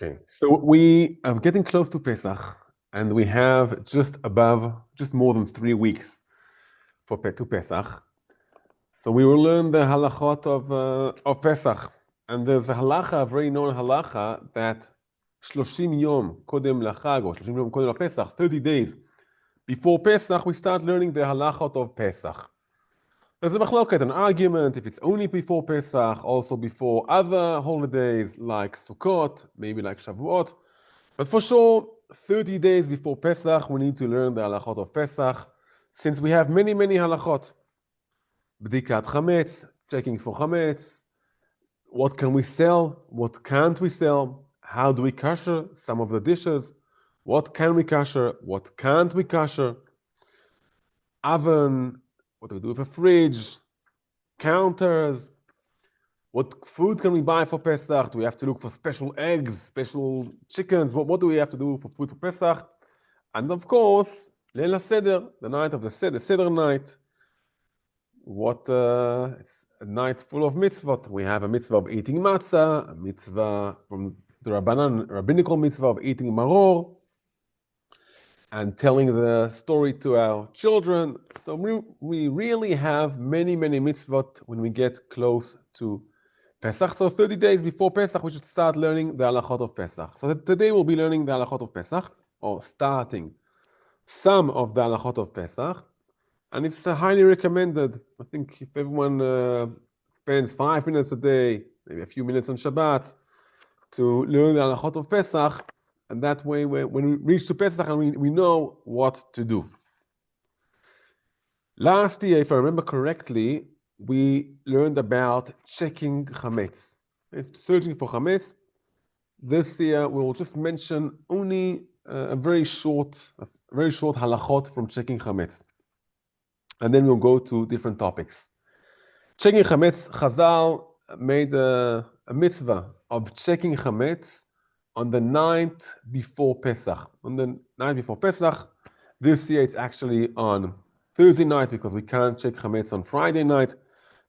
Okay, so we are getting close to Pesach, and we have just more than 3 weeks to Pesach. So we will learn the halachot of Pesach, and there's a halacha, a very known halacha, that 30 yom kodem lachag, or 30 yom kodem Pesach, 30 days before Pesach, we start learning the halachot of Pesach. There's a machloket, an argument, if it's only before Pesach, also before other holidays like Sukkot, maybe like Shavuot. But for sure, 30 days before Pesach, we need to learn the halachot of Pesach, since we have many, many halachot. Bdikat Chametz, checking for Chametz. What can we sell? What can't we sell? How do we kasher some of the dishes? What can we kasher? What can't we kasher? Oven. What do we do with a fridge? Counters. What food can we buy for Pesach? Do we have to look for special eggs, special chickens? What do we have to do for food for Pesach? And of course, Leil HaSeder, the night of the Seder night. It's a night full of mitzvot. We have a mitzvah of eating matzah, a mitzvah from the rabbinical mitzvah of eating maror, and telling the story to our children. So we really have many, many mitzvot when we get close to Pesach. So 30 days before Pesach, we should start learning the halachot of Pesach. So today we'll be learning the halachot of Pesach, or starting some of the halachot of Pesach. And it's highly recommended. I think if everyone spends 5 minutes a day, maybe a few minutes on Shabbat, to learn the halachot of Pesach, and that way, when we reach to Pesach, and we know what to do. Last year, if I remember correctly, we learned about checking Chametz, searching for Chametz. This year, we will just mention only a very short halachot from checking Chametz. And then we'll go to different topics. Checking Chametz, Chazal made a mitzvah of checking Chametz on the night before Pesach. On the night before Pesach, this year it's actually on Thursday night because we can't check Chametz on Friday night.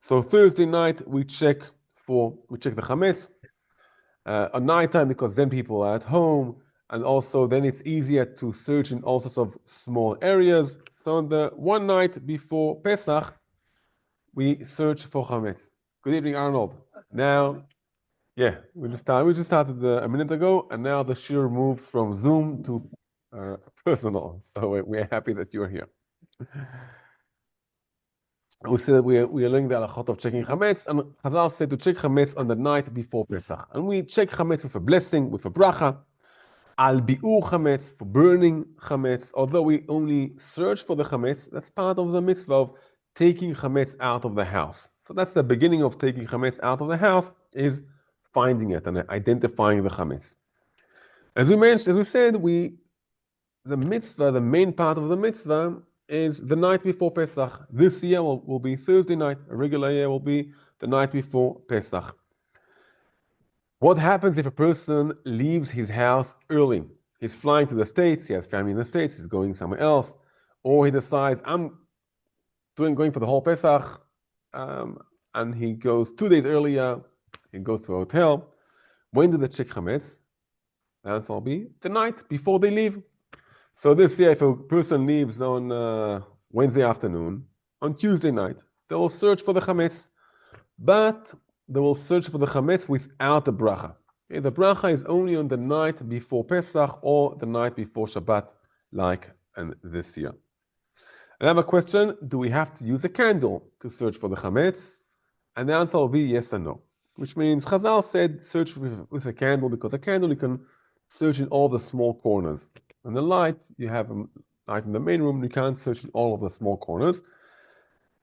So Thursday night we check the Chametz on nighttime because then people are at home, and also then it's easier to search in all sorts of small areas. So on the one night before Pesach, we search for Chametz. Good evening, Arnold. Now, we just started a minute ago, and now the shir moves from Zoom to personal. So we're happy that you're here. We said we are learning the halachot of checking Chametz, and Chazal said to check Chametz on the night before Pesach. And we check Chametz with a blessing, with a bracha. Al bi'ur Chametz, for burning Chametz. Although we only search for the Chametz, that's part of the mitzvah of taking Chametz out of the house. So that's the beginning of taking Chametz out of the house, is finding it and identifying the Chametz. As we said, the mitzvah, the main part of the mitzvah, is the night before Pesach. This year will be Thursday night. A regular year will be the night before Pesach. What happens if a person leaves his house early? He's flying to the States, he has family in the States, he's going somewhere else, or he decides, I'm going for the whole Pesach, and he goes 2 days earlier, he goes to a hotel. When do they check Chametz? The answer will be the night before they leave. So this year, if a person leaves on Wednesday afternoon, on Tuesday night, they will search for the Chametz, but they will search for the Chametz without the bracha. Okay, the bracha is only on the night before Pesach or the night before Shabbat, like this year. Another question, do we have to use a candle to search for the Chametz? And the answer will be yes and no, which means Chazal said search with a candle, because a candle you can search in all the small corners. And the light, you have a light in the main room, you can't search in all of the small corners.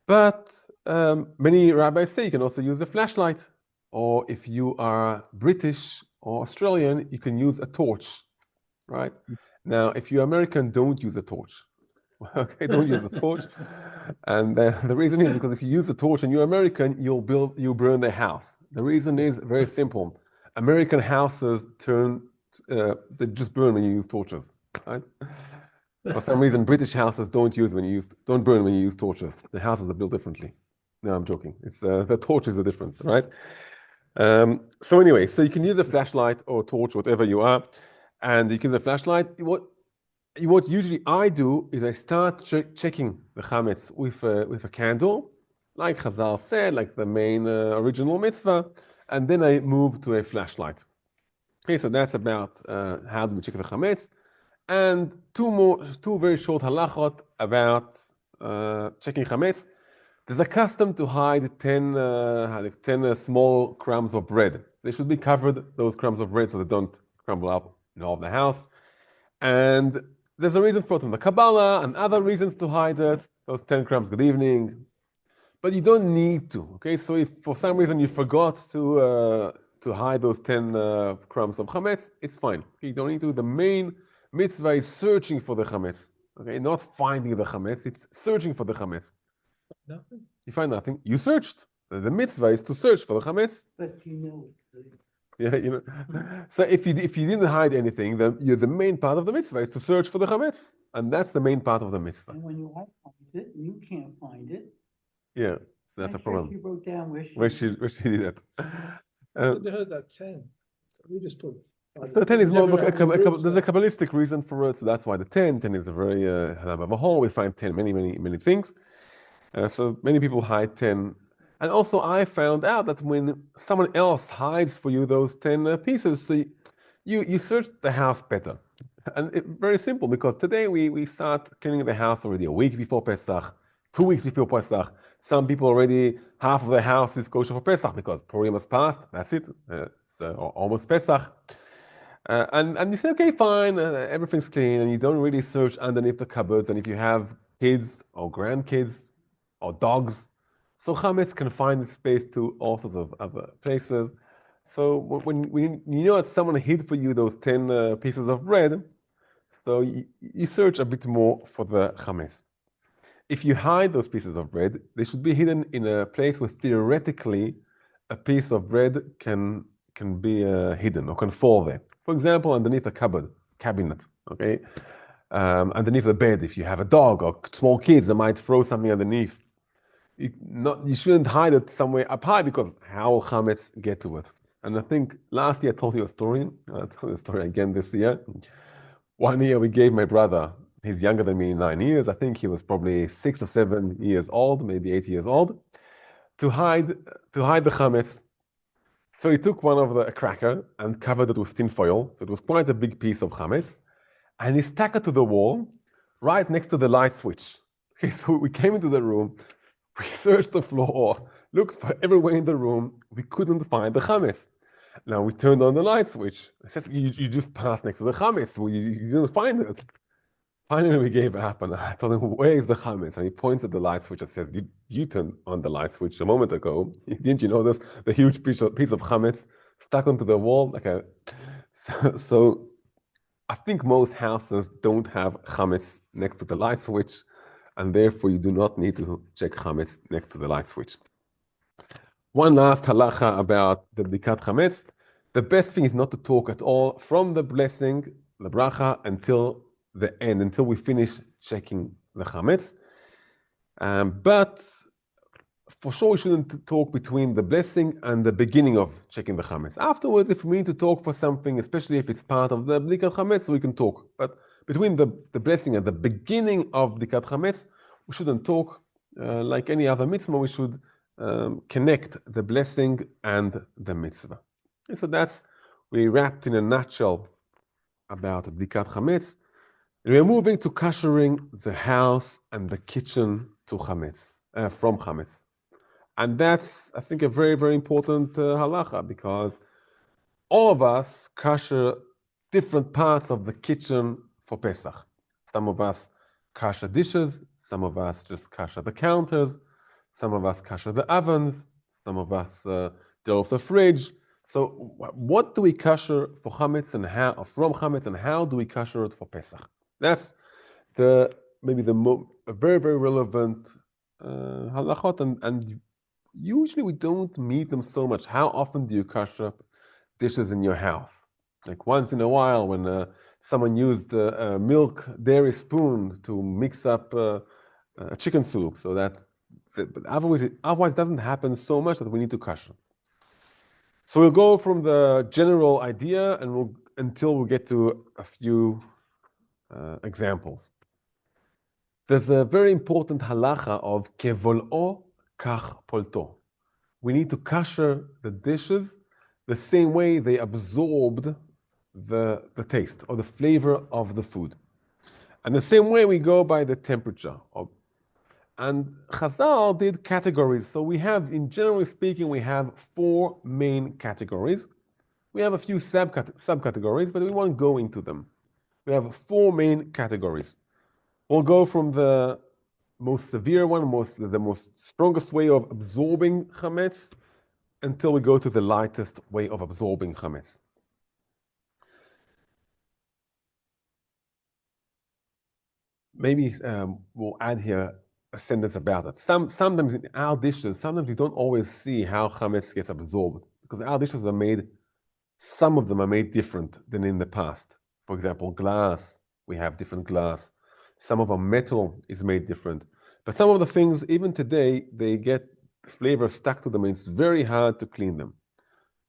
But many rabbis say you can also use a flashlight, or if you are British or Australian, you can use a torch, right? Now, if you're American, don't use a torch. Okay, don't use a torch. And the reason is because if you use a torch and you're American, you'll burn their house. The reason is very simple. American houses they just burn when you use torches, right? For some reason, British houses don't burn when you use torches. The houses are built differently. No, I'm joking. It's the torches are different, right? So anyway, so you can use a flashlight or a torch, whatever you are, and you can use a flashlight. What usually I do is I start checking the chametz with a candle, like Chazal said, like the main original mitzvah, and then I move to a flashlight. Okay, so that's about how do we check the chametz, and two very short halachot about checking chametz. There's a custom to hide 10 small crumbs of bread. They should be covered, those crumbs of bread, so they don't crumble up in all of the house. And there's a reason for it in the Kabbalah and other reasons to hide it. Those 10 crumbs, good evening. But you don't need to, okay? So if for some reason you forgot to hide those 10 crumbs of chametz, it's fine. Okay? You don't need to. The main mitzvah is searching for the chametz, okay? Not finding the chametz, it's searching for the chametz. Nothing. You find nothing. You searched. The mitzvah is to search for the chametz. But you know it's Yeah, you know. So if you didn't hide anything, then the main part of the mitzvah is to search for the chametz, and that's the main part of the mitzvah. And when your wife finds it, you can't find it. Yeah, so that's a problem. She wrote down where she did that. They heard that 10. We just put. So 10 is more there's a Kabbalistic reason for it, so that's why the 10 is a very of a whole. We find 10 many things. So many people hide 10. And also I found out that when someone else hides for you those 10 pieces, so you search the house better. And it's very simple, because today we start cleaning the house already a week before Pesach, 2 weeks before Pesach. Some people already, half of the house is kosher for Pesach because Purim has passed. That's it. It's almost Pesach. And you say, okay, fine, everything's clean, and you don't really search underneath the cupboards. And if you have kids or grandkids or dogs, so chametz can find its space to all sorts of other places. So when you know that someone hid for you those 10 pieces of bread, so you search a bit more for the chametz. If you hide those pieces of bread, they should be hidden in a place where theoretically a piece of bread can be hidden or can fall there. For example, underneath a cabinet, okay? Underneath the bed, if you have a dog or small kids, they might throw something underneath. You shouldn't hide it somewhere up high, because how will chametz get to it? And I think last year I told you a story. I'll tell you a story again this year. One year we gave my brother, he's younger than me 9 years. I think he was probably 6 or 7 years old, maybe 8 years old, to hide the chametz. So he took one of a cracker and covered it with tin foil. It was quite a big piece of chametz, and he stuck it to the wall right next to the light switch. Okay, so we came into the room, we searched the floor, looked for everywhere in the room, we couldn't find the chametz. Now we turned on the light switch. It says, you just passed next to the chametz, well, you didn't find it. Finally, we gave up, and I told him, where is the chametz? And he points at the light switch and says, you turned on the light switch a moment ago. Didn't you notice the huge piece of chametz stuck onto the wall? So I think most houses don't have chametz next to the light switch, and therefore you do not need to check chametz next to the light switch. One last halacha about the bdikat chametz. The best thing is not to talk at all from the blessing, the bracha, until the end, until we finish checking the chametz. But for sure we shouldn't talk between the blessing and the beginning of checking the chametz. Afterwards, if we need to talk for something, especially if it's part of the bdikat chametz, we can talk. But between the blessing and the beginning of bdikat chametz, we shouldn't talk. Like any other mitzvah, we should connect the blessing and the mitzvah. And so we wrapped in a nutshell about bdikat chametz. We're moving to kashering the house and the kitchen to chametz, from chametz. And that's, I think, a very, very important halacha, because all of us kasher different parts of the kitchen for Pesach. Some of us kasher dishes, some of us just kasher the counters, some of us kasher the ovens, some of us deal with the fridge. So what do we kasher for chametz and how, from chametz, and how do we kasher it for Pesach? That's maybe a very, very relevant halachot, and usually we don't meet them so much. How often do you kasher dishes in your house? Like once in a while, when someone used a milk dairy spoon to mix up a chicken soup, so but otherwise it doesn't happen so much that we need to kasher. So we'll go from the general idea and until we get to a few examples. There's a very important halacha of kevol'o kach polto. We need to kasher the dishes the same way they absorbed the taste or the flavor of the food. And the same way we go by the temperature. And Chazal did categories. So we have, in generally speaking, we have 4 main categories. We have a few subcategories, but we won't go into them. We have 4 main categories. We'll go from the most severe one, the most strongest way of absorbing chametz, until we go to the lightest way of absorbing chametz. Maybe we'll add here a sentence about it. Sometimes in our dishes, sometimes we don't always see how chametz gets absorbed, because our dishes are made, some of them are made different than in the past. For example, glass, we have different glass. Some of our metal is made different. But some of the things, even today, they get flavor stuck to them, and it's very hard to clean them.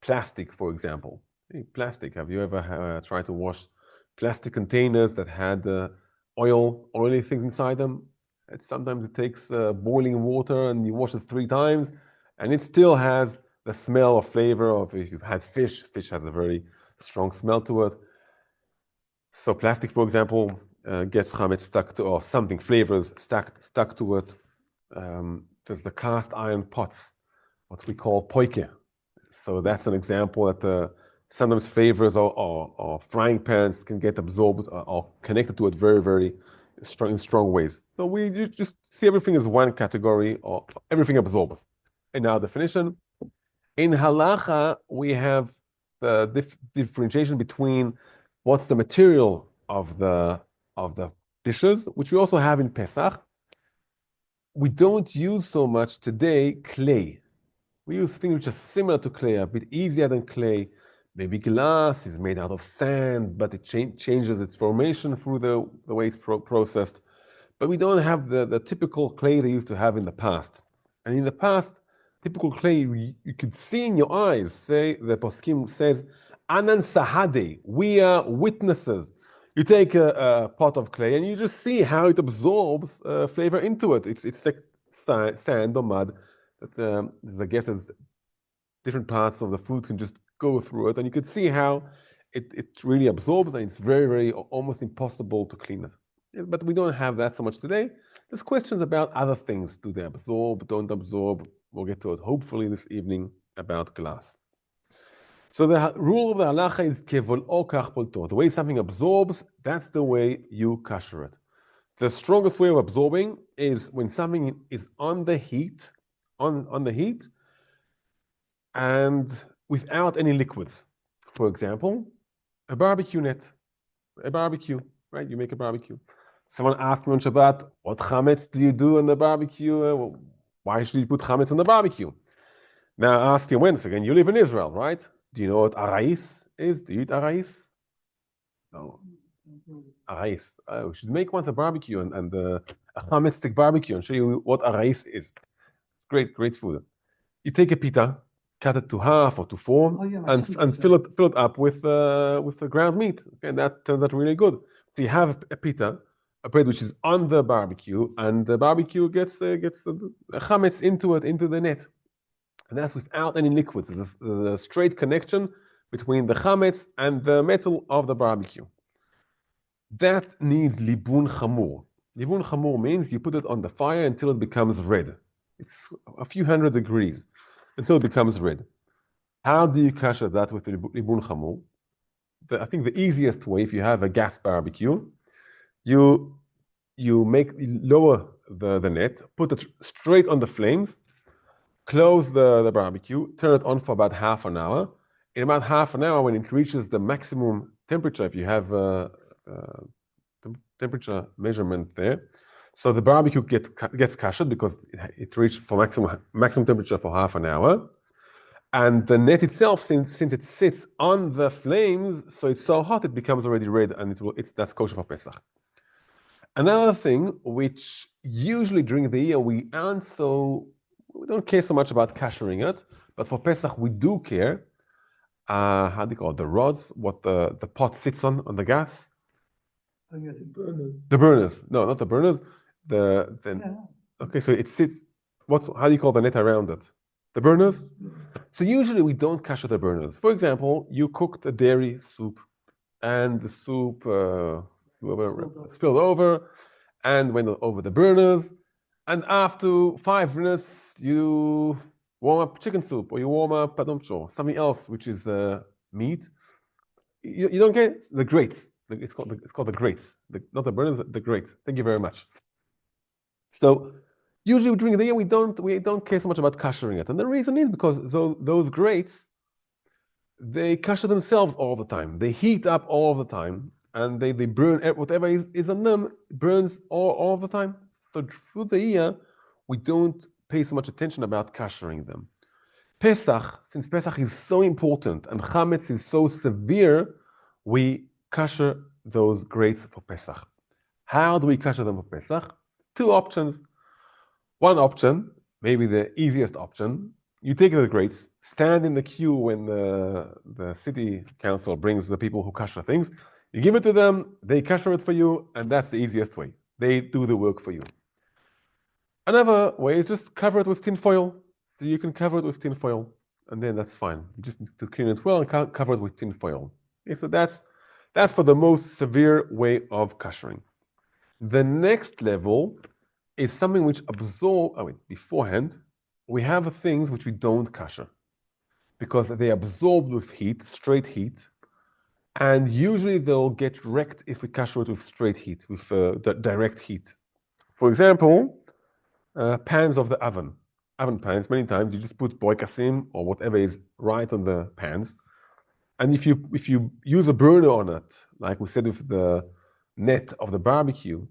Plastic, for example. Hey, plastic, have you ever tried to wash plastic containers that had oily things inside them? Sometimes it takes boiling water and you wash it 3 times, and it still has the smell or flavor of, if you've had fish has a very strong smell to it. So plastic, for example, gets chametz stuck to, or something, flavors stuck to it. There's the cast iron pots, what we call poike. So that's an example that sometimes flavors or frying pans can get absorbed or connected to it very, very in strong ways. So we just see everything as one category, or everything absorbs. In our definition, in halacha, we have the differentiation between what's the material of the dishes, which we also have in Pesach. We don't use so much today clay. We use things which are similar to clay, a bit easier than clay. Maybe glass is made out of sand, but it changes its formation through the way it's processed. But we don't have the typical clay they used to have in the past. And in the past, typical clay, you could see in your eyes, say, the poskim says, Anan Sahade, we are witnesses. You take a pot of clay and you just see how it absorbs flavor into it. It's like sand or mud that the guesses, different parts of the food can just go through it, and you can see how it really absorbs, and it's very, very almost impossible to clean it. Yeah, but we don't have that so much today. There's questions about other things. Do they absorb, don't absorb? We'll get to it hopefully this evening about glass. So the rule of the halacha is kevol'o kach polto. The way something absorbs, that's the way you kasher it. The strongest way of absorbing is when something is on the heat, on the heat, and without any liquids. For example, a barbecue net, a barbecue, right? You make a barbecue. Someone asked me on Shabbat, what chametz do you do on the barbecue? Why should you put chametz on the barbecue? Now I asked you once again, you live in Israel, right? Do you know what arais is? Do you eat arais? No. Arais. We should make once a barbecue and a chametz stick barbecue and show you what arais is. It's great, great food. You take a pita, cut it to half or to 4, and fill it up with the ground meat. Okay, and that turns out really good. So you have a pita, a bread which is on the barbecue, and the barbecue gets chametz into the net. And that's without any liquids. There's a straight connection between the chametz and the metal of the barbecue. That needs libun chamur. Libun chamur means you put it on the fire until it becomes red. It's a few hundred degrees until it becomes red. How do you kasher that with the libun chamur? I think the easiest way, if you have a gas barbecue, you lower the net, put it straight on the flames, close the barbecue, turn it on for about half an hour. In about half an hour, when it reaches the maximum temperature, if you have the temperature measurement there, so the barbecue gets kashered because it reached for maximum temperature for half an hour. And the net itself, since it sits on the flames, so it's so hot, it becomes already red, and that's kosher for Pesach. Another thing, which usually during the year we don't care so much about kashering it, but for Pesach we do care. how do you call it? The rods, what the pot sits on the gas? I guess Burners. The burners. No, not the burners. The yeah. okay, so it sits. How do you call the net around it? The burners. So usually we don't kasher the burners. For example, you cooked a dairy soup, and the soup spilled over, and went over the burners. And after 5 minutes, you warm up chicken soup, or you warm up, I'm not sure, something else, which is meat. You don't get the grates. It's called the grates. Not the burners, the grates. Thank you very much. So usually during the year we don't care so much about kashering it, and the reason is because those grates, they kasher themselves all the time. They heat up all the time, and they burn whatever is on them burns all the time. So through the year, we don't pay so much attention about kashering them. Pesach, since Pesach is so important and Chametz is so severe, we kasher those grates for Pesach. How do we kasher them for Pesach? 2 options. One option, maybe the easiest option, you take the grates, stand in the queue when the city council brings the people who kasher things, you give it to them, they kasher it for you, and that's the easiest way. They do the work for you. Another way is just cover it with tin foil. You can cover it with tin foil, and then that's fine. You just need to clean it well and cover it with tin foil. Okay, so that's for the most severe way of kashering. The next level is something which beforehand, we have things which we don't kasher because they absorb with heat, straight heat, and usually they'll get wrecked if we kasher it with straight heat, with direct heat. For example, pans of the oven pans, many times you just put boikasim or whatever is right on the pans. And if you use a burner on it, like we said with the net of the barbecue,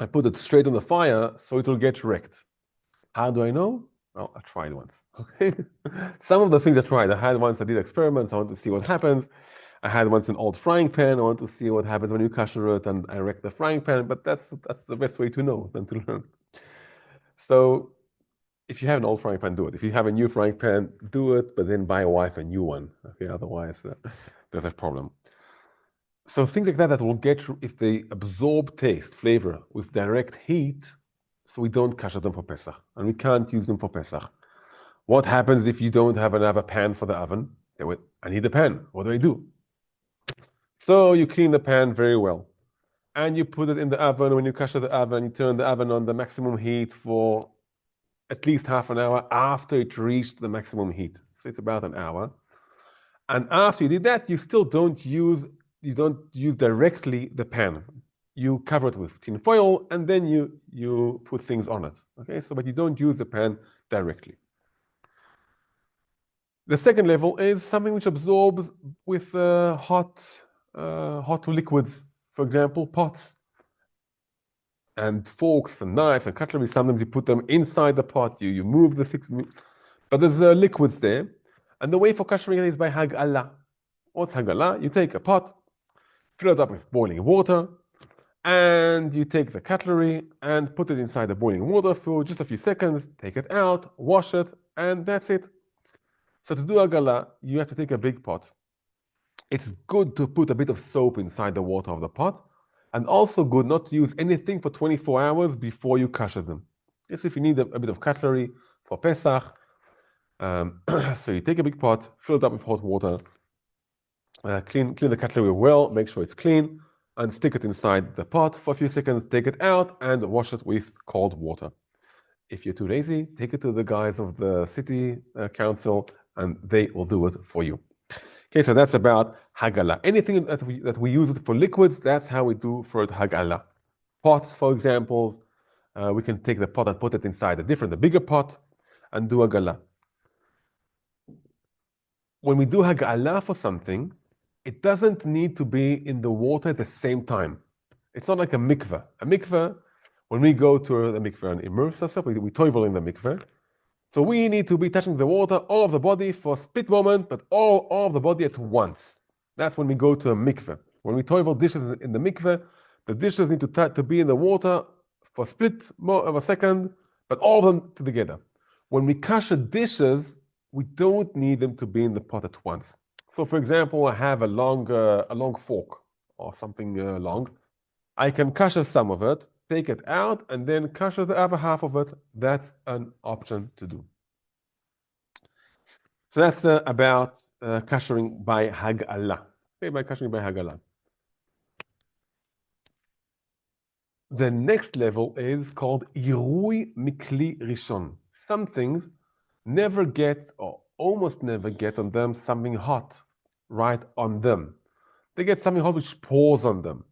I put it straight on the fire so it will get wrecked. How do I know? Well, I tried once. Okay. Some of the things I tried, I had once I did experiments, I want to see what happens. I had once an old frying pan, I want to see what happens when you kasher it, and I wrecked the frying pan, but that's the best way to know than to learn. So if you have an old frying pan, do it. If you have a new frying pan, do it, but then buy a wife a new one. Okay, otherwise there's a problem. So things like that will get, if they absorb taste, flavor with direct heat, so we don't kasher them for Pesach, and we can't use them for Pesach. What happens if you don't have another pan for the oven? I need a pan. What do I do? So you clean the pan very well, and you put it in the oven. When you kasher the oven, you turn the oven on the maximum heat for at least half an hour after it reached the maximum heat. So it's about an hour. And after you did that, you still don't use directly the pan. You cover it with tin foil, and then you put things on it. Okay, so but you don't use the pan directly. The second level is something which absorbs with hot liquids. For example, pots and forks and knives and cutlery. Sometimes you put them inside the pot. You move the fixed, but there's liquids there. And the way for kashering is by hagala. What's hagala? You take a pot, fill it up with boiling water, and you take the cutlery and put it inside the boiling water for just a few seconds, take it out, wash it, and that's it. So to do hagala, you have to take a big pot. It's good to put a bit of soap inside the water of the pot, and also good not to use anything for 24 hours before you kasher them. Yes, if you need a bit of cutlery for Pesach, so you take a big pot, fill it up with hot water, clean the cutlery well, make sure it's clean, and stick it inside the pot for a few seconds, take it out, and wash it with cold water. If you're too lazy, take it to the guys of the city council, and they will do it for you. Okay, so that's about hagala. Anything that we use it for liquids, that's how we do for hagala. Pots, for example, we can take the pot and put it inside a bigger pot, and do hagala. When we do hagala for something, it doesn't need to be in the water at the same time. It's not like a mikveh. A mikveh, when we go to the mikveh and immerse ourselves, we toivel in the mikveh. So we need to be touching the water, all of the body for a split moment, but all of the body at once. That's when we go to a mikveh. When we toivel dishes in the mikveh, the dishes need to be in the water for a split of a second, but all of them together. When we kasher dishes, we don't need them to be in the pot at once. So for example, I have a long fork or something long. I can kasher some of it, take it out, and then kasher the other half of it. That's an option to do. So that's about kashering by hagala. Okay, by kashering by hagala. The next level is called irui mikli rishon. Some things never get or almost never get on them something hot right on them. They get something hot which pours on them.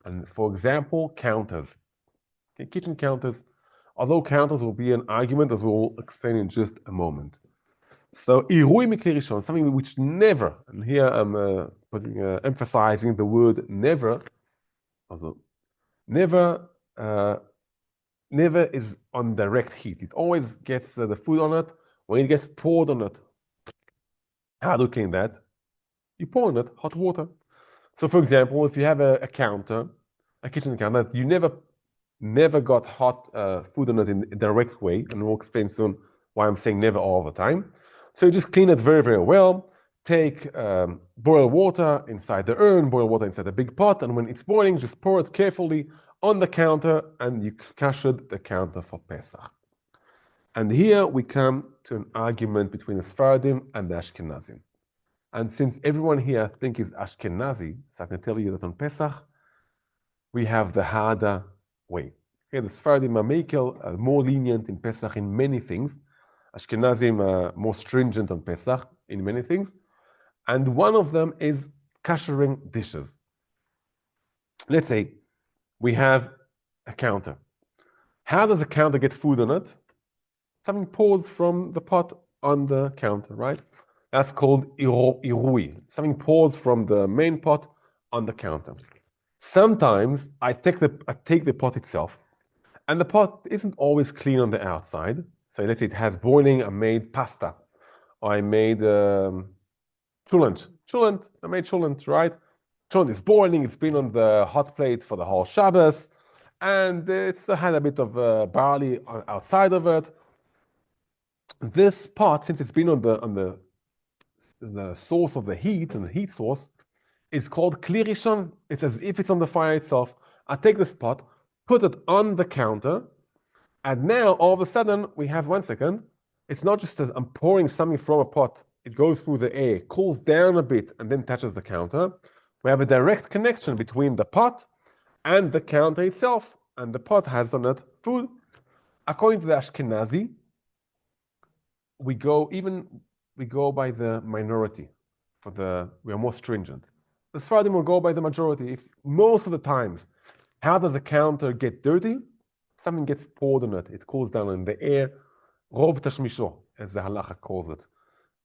And for example, counters. Okay, kitchen counters. Although counters will be an argument, as we'll explain in just a moment. So, irui mikli rishon, something which never, and here I'm emphasizing the word never, also never never is on direct heat. It always gets the food on it when it gets poured on it. How do you clean that? You pour on it hot water. So for example, if you have a counter, a kitchen counter, you never got hot food on it in a direct way, and we'll explain soon why I'm saying never all the time. So you just clean it very, very well. Take boiled water inside the urn, boil water inside a big pot, and when it's boiling, just pour it carefully on the counter, and you kashered the counter for Pesach. And here we come to an argument between the Sephardim and the Ashkenazim. And since everyone here I think is Ashkenazi, so I can tell you that on Pesach, we have the harder way. Okay, the Sephardim are Mekel, more lenient in Pesach in many things. Ashkenazim are more stringent on Pesach in many things. And one of them is kashering dishes. Let's say we have a counter. How does a counter get food on it? Something pours from the pot on the counter, right? That's called irui. Something pours from the main pot on the counter. Sometimes I take the pot itself, and the pot isn't always clean on the outside. So let's say it has boiling, I made pasta, or I made cholent. I made cholent, right? Cholent is boiling, it's been on the hot plate for the whole Shabbos, and it's had a bit of barley outside of it. This pot, since it's been on the source of the heat and the heat source, is called kli rishon. It's as if it's on the fire itself. I take this pot, put it on the counter, and now all of a sudden we have 1 second. It's not just that I'm pouring something from a pot. It goes through the air, cools down a bit, and then touches the counter. We have a direct connection between the pot and the counter itself, and the pot has on it food. According to the Ashkenazi, we go by the minority. We are more stringent. The Sephardim will go by the majority. If most of the times, how does the counter get dirty? Something gets poured on it. It cools down in the air. Rov tashmisho, as the halacha calls it.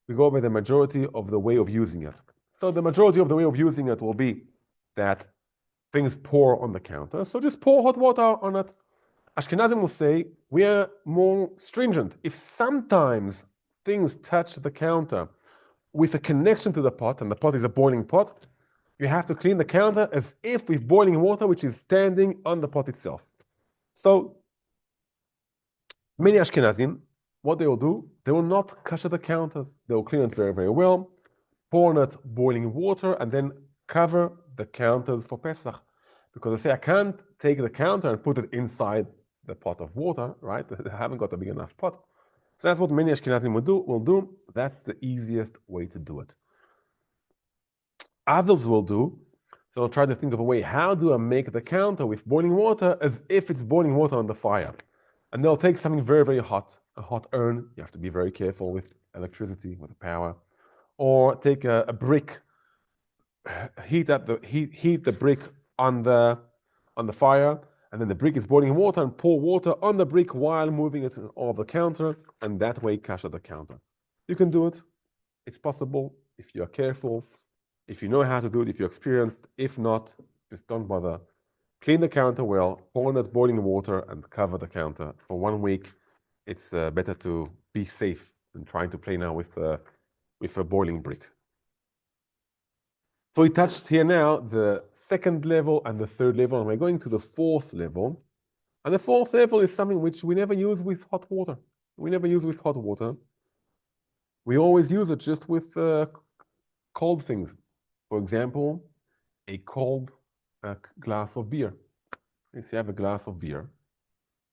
We go by the majority of the way of using it. So the majority of the way of using it will be that things pour on the counter. So just pour hot water on it. Ashkenazim will say, we are more stringent. If sometimes things touch the counter with a connection to the pot, and the pot is a boiling pot, you have to clean the counter as if with boiling water, which is standing on the pot itself. So, many Ashkenazim, what they will do, they will not kasher the counters. They will clean it very, very well, pour on it boiling water, and then cover the counters for Pesach. Because they say, I can't take the counter and put it inside the pot of water, right? I haven't got a big enough pot. So that's what many Ashkenazim will do. That's the easiest way to do it. Others will do, so they'll try to think of a way, how do I make the counter with boiling water as if it's boiling water on the fire? And they'll take something very, very hot, a hot urn. You have to be very careful with electricity, with the power. Or take a brick, heat the brick on the fire, and then the brick is boiling water, and pour water on the brick while moving it over the counter, and that way kasher the counter. You can do it. It's possible if you are careful, if you know how to do it, if you're experienced. If not, just don't bother. Clean the counter well, pour in that boiling water, and cover the counter for 1 week. It's better to be safe than trying to play now with a boiling brick. So we touched here now the second level and the third level, and we're going to the fourth level. And the fourth level is something which we never use with hot water. We never use with hot water. We always use it just with cold things. For example, a cold glass of beer. If you have a glass of beer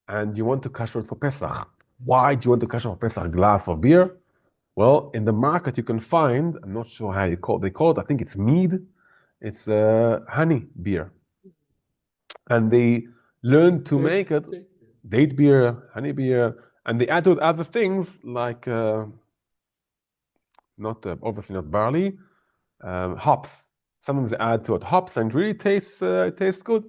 and you want to kasher it for Pesach, why do you want to kasher for Pesach a glass of beer? Well, in the market you can find, I'm not sure how they call it, I think it's mead. It's honey beer. And they learned to make it date beer, honey beer, and they add to it other things like obviously not barley, hops. Sometimes they add to it hops and really tastes good.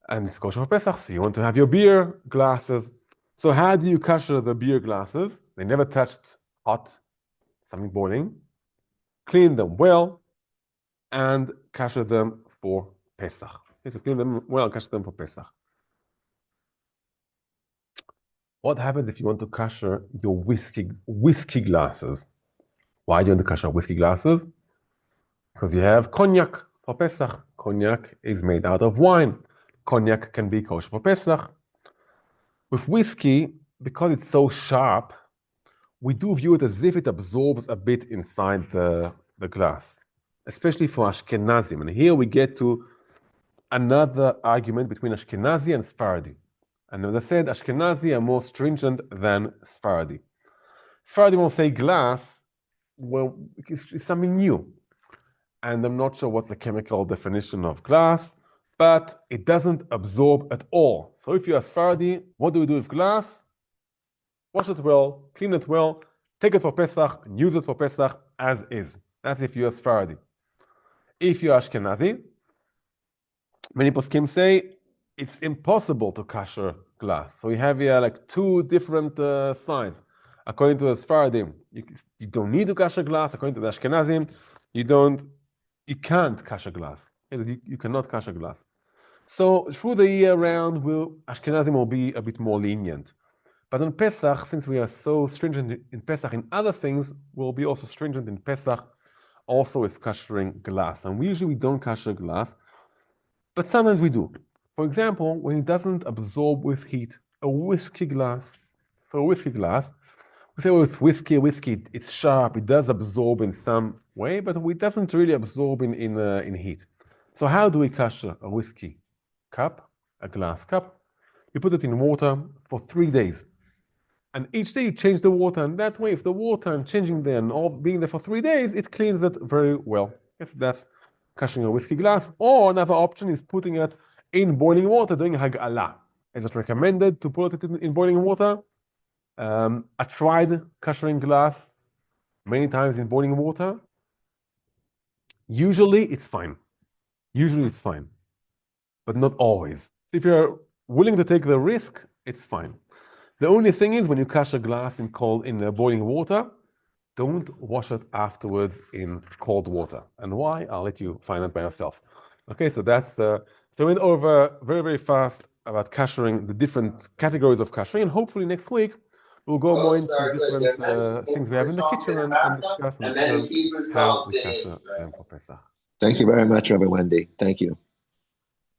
And it's kosher for Pesach, so you want to have your beer glasses. So how do you kasher the beer glasses? They never touched hot, something boiling. Clean them well and kasher them for Pesach. Okay, so clean them well, kasher them for Pesach. What happens if you want to kasher your whiskey glasses? Why do you want to kasher whiskey glasses? Because you have cognac for Pesach. Cognac is made out of wine. Cognac can be kosher for Pesach. With whiskey, because it's so sharp, we do view it as if it absorbs a bit inside the glass, especially for Ashkenazim. And here we get to another argument between Ashkenazi and Sephardi. And as I said, Ashkenazi are more stringent than Sephardi. Sephardi will say glass, well, it's something new. And I'm not sure what's the chemical definition of glass, but it doesn't absorb at all. So if you're a Sephardi, what do we do with glass? Wash it well, clean it well, take it for Pesach, and use it for Pesach as is. That's if you're a Sephardi. If you're Ashkenazi, many poskim say it's impossible to kasher glass. So you have here like two different sides. According to the Sephardim, you don't need to kasher glass. According to the Ashkenazim, you can't kasher glass. You cannot kasher glass. So through the year round, Ashkenazim will be a bit more lenient. But on Pesach, since we are so stringent in Pesach in other things, we'll be also stringent in Pesach, also with kashering glass. And we don't kasher glass, but sometimes we do. For example, when it doesn't absorb with heat, a whiskey glass. For a whiskey glass, we say, well, it's whiskey, it's sharp, it does absorb in some way, but it doesn't really absorb in heat. So how do we kasher a whiskey cup, a glass cup? You put it in water for 3 days. And each day you change the water, and that way, if the water and changing there and all being there for 3 days, it cleans it very well. Yes, that's kashering a whiskey glass. Or another option is putting it in boiling water, doing hag'ala. Is it recommended to put it in boiling water? I tried kashering glass many times in boiling water. Usually it's fine. But not always. If you're willing to take the risk, it's fine. The only thing is, when you kasher glass in boiling water, don't wash it afterwards in cold water. And why? I'll let you find out by yourself. Okay, so that's so we went over very, very fast about kashering, the different categories of kashering, and hopefully next week we'll go more into different things we have in the kitchen and discuss and learn how we kasher them for Pesach. Thank you very much, Rabbi Wendy. Thank you.